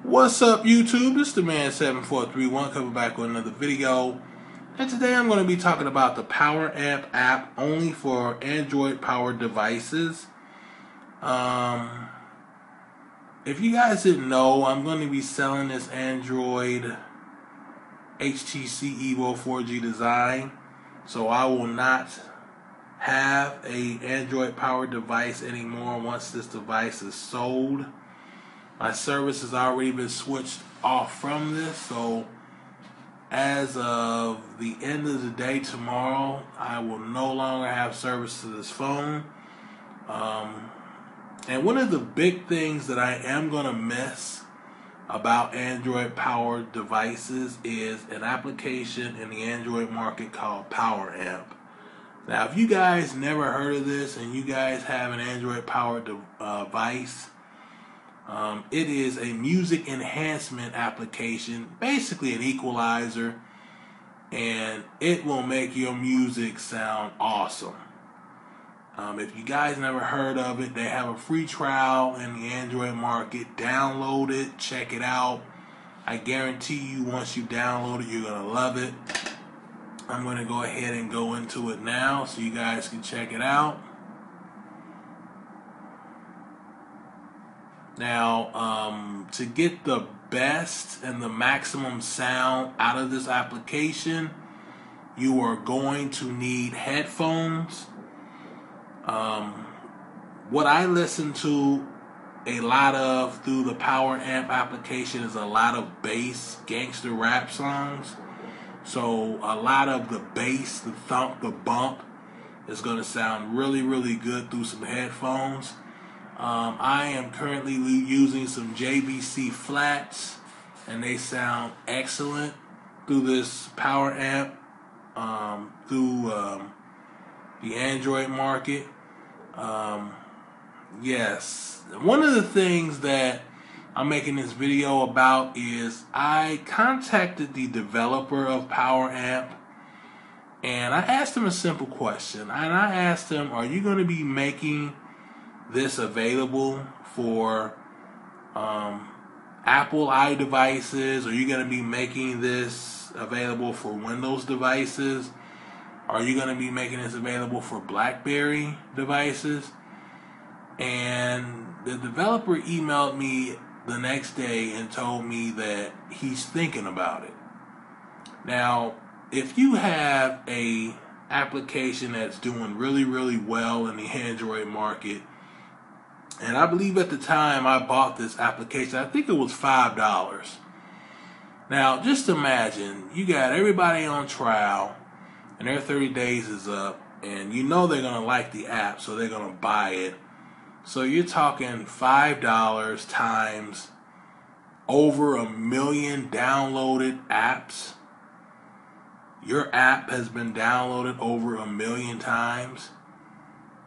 What's up, YouTube? This is the man 7431 coming back with another video. And today I'm going to be talking about the Poweramp app only for Android powered devices. If you guys didn't know, I'm going to be selling this Android HTC Evo 4G design. So I will not have a Android powered device anymore once this device is sold. My service has already been switched off from this, so as of the end of the day tomorrow, I will no longer have service to this phone. And one of the big things that I am going to miss about Android powered devices is an application in the Android market called Poweramp. Now, if you guys never heard of this and you guys have an Android powered device, it is a music enhancement application, basically an equalizer, and it will make your music sound awesome. If you guys never heard of it, they have a free trial in the Android market. Download it, check it out. I guarantee you once you download it, you're going to love it. I'm going to go ahead and go into it now so you guys can check it out. Now, to get the best and the maximum sound out of this application, you are going to need headphones. What I listen to a lot of through the Poweramp application is a lot of bass gangster rap songs. So a lot of the bass, the thump, the bump is going to sound really, really good through some headphones. I am currently using some JVC flats, and they sound excellent through this Poweramp, through the Android market. Yes, one of the things that I'm making this video about is I contacted the developer of Poweramp, and I asked him a simple question. And I asked him, are you going to be making this available for Apple iDevices? Are you going to be making this available for Windows devices? Are you going to be making this available for BlackBerry devices? And the developer emailed me the next day and told me that he's thinking about it. Now, if you have a application that's doing really, really well in the Android market, and I believe at the time I bought this application, I think it was $5. Now, just imagine you got everybody on trial and their 30 days is up, and you know they're going to like the app, so they're going to buy it. So you're talking $5 times over 1 million downloaded apps. Your app has been downloaded over 1 million times.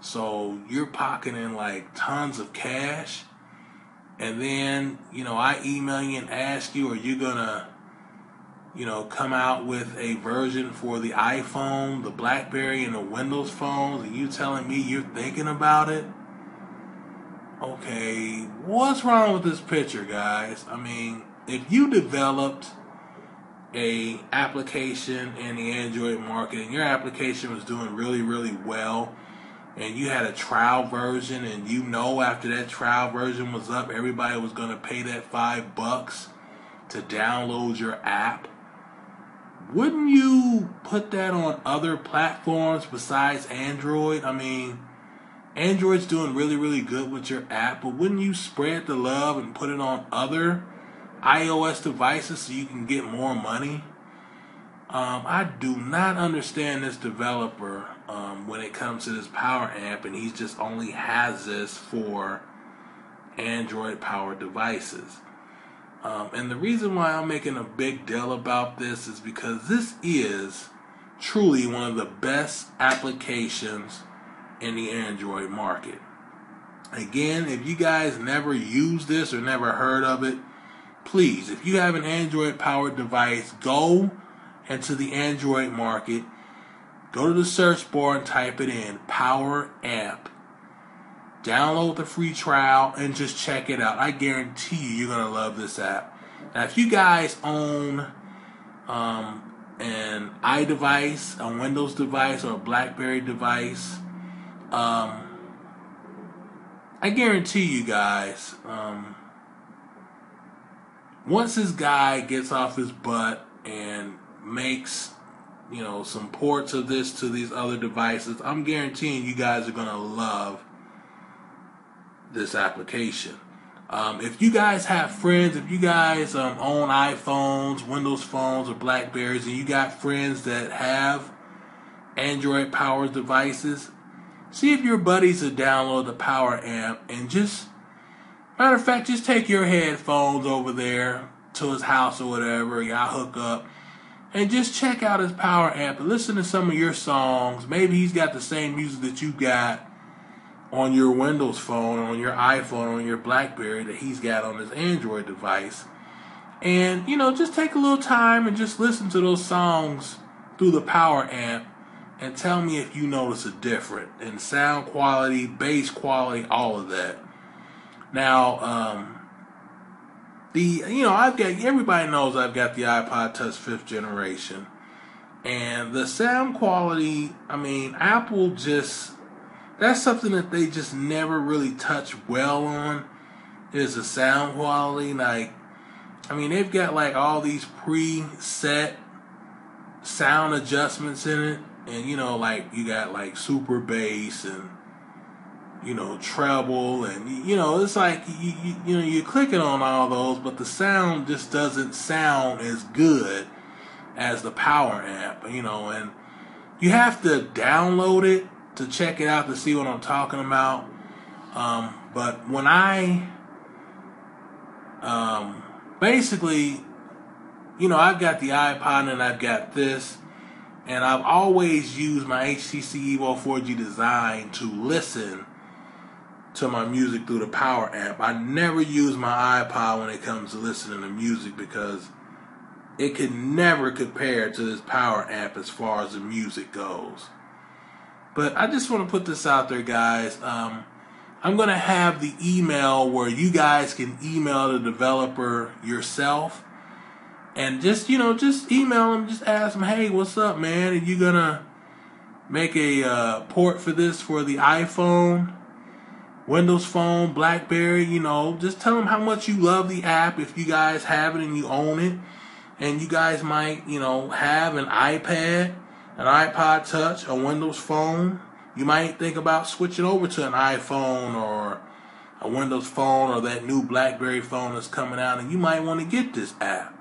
So you're pocketing like tons of cash. And then, I email you and ask you, are you gonna, come out with a version for the iPhone, the BlackBerry, and the Windows phones, and you telling me you're thinking about it? Okay, what's wrong with this picture, guys? I mean, if you developed a application in the Android market and your application was doing really, really well, and you had a trial version, and after that trial version was up, everybody was going to pay that $5 to download your app, wouldn't you put that on other platforms besides Android? I mean, Android's doing really, really good with your app, but wouldn't you spread the love and put it on other iOS devices so you can get more money? I do not understand this developer when it comes to this Poweramp, and he just only has this for Android powered devices. And the reason why I'm making a big deal about this is because this is truly one of the best applications in the Android market. Again, if you guys never used this or never heard of it, please, if you have an Android powered device, go into the Android market, go to the search bar and type it in, Poweramp, Download the free trial and just check it out. I guarantee you're going to love this app. Now, if you guys own an iDevice, a Windows device, or a BlackBerry device, I guarantee you guys, once this guy gets off his butt and makes, some ports of this to these other devices, I'm guaranteeing you guys are going to love this application. If you guys have friends, if you guys own iPhones, Windows phones, or Blackberries, and you got friends that have Android powered devices, see if your buddies will download the Poweramp and matter of fact, just take your headphones over there to his house or whatever, y'all hook up, and just check out his Poweramp and listen to some of your songs. Maybe he's got the same music that you got on your Windows phone, on your iPhone, on your BlackBerry that he's got on his Android device. And, just take a little time and just listen to those songs through the Poweramp and tell me if you notice a difference in sound quality, bass quality, all of that. Now, everybody knows I've got the iPod Touch 5th generation. And the sound quality, Apple that's something that they just never really touch well on, is the sound quality. They've got all these preset sound adjustments in it. And, you got super bass and, treble. And, it's like, you're clicking on all those, but the sound just doesn't sound as good as the Poweramp, and you have to download it to check it out to see what I'm talking about. But when I basically, I've got the iPod and I've got this, and I've always used my HTC Evo 4G Design to listen to my music through the Poweramp. I never use my iPod when it comes to listening to music because it can never compare to this Poweramp as far as the music goes. But I just want to put this out there, guys. I'm going to have the email where you guys can email the developer yourself. And just email them, just ask them, hey, what's up, man? Are you going to make a port for this for the iPhone, Windows Phone, BlackBerry? Just tell them how much you love the app if you guys have it and you own it. And you guys might, have an iPad, an iPod Touch, a Windows Phone. You might think about switching over to an iPhone or a Windows Phone or that new BlackBerry phone that's coming out, and you might want to get this app.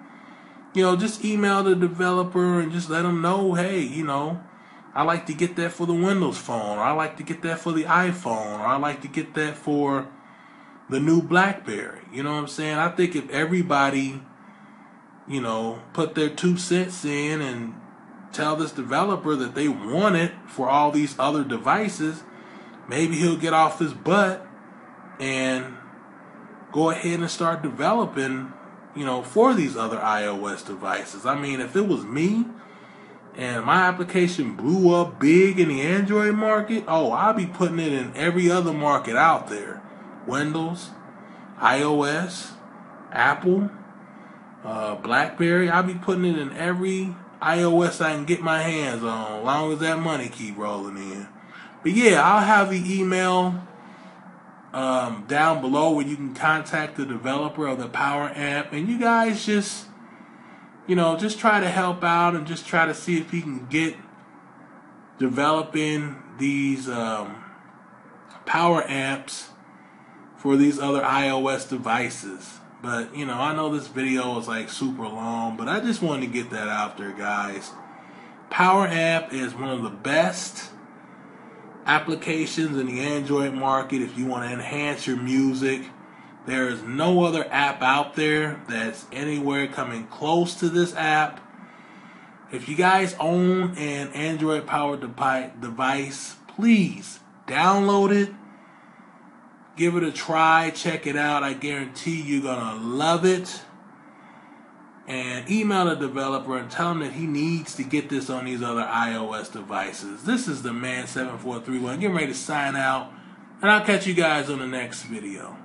Just email the developer and just let them know, hey, I like to get that for the Windows Phone, or I like to get that for the iPhone, or I like to get that for the new BlackBerry. You know what I'm saying? I think if everybody, put their 2 cents in and tell this developer that they want it for all these other devices, maybe he'll get off his butt and go ahead and start developing, for these other iOS devices. If it was me and my application blew up big in the Android market, I'll be putting it in every other market out there. Windows, iOS, Apple, BlackBerry. I'll be putting it in every iOS I can get my hands on, as long as that money keep rolling in. But yeah, I'll have the email down below where you can contact the developer of the Poweramp, and you guys just try to help out and just try to see if you can get developing these Poweramps for these other iOS devices. But, I know this video is super long, but I just wanted to get that out there, guys. Poweramp is one of the best applications in the Android market if you want to enhance your music. There is no other app out there that's anywhere coming close to this app. If you guys own an Android powered device, please download it. Give it a try. Check it out. I guarantee you're going to love it. And email the developer and tell him that he needs to get this on these other iOS devices. This is the Man 7431. Getting ready to sign out. And I'll catch you guys on the next video.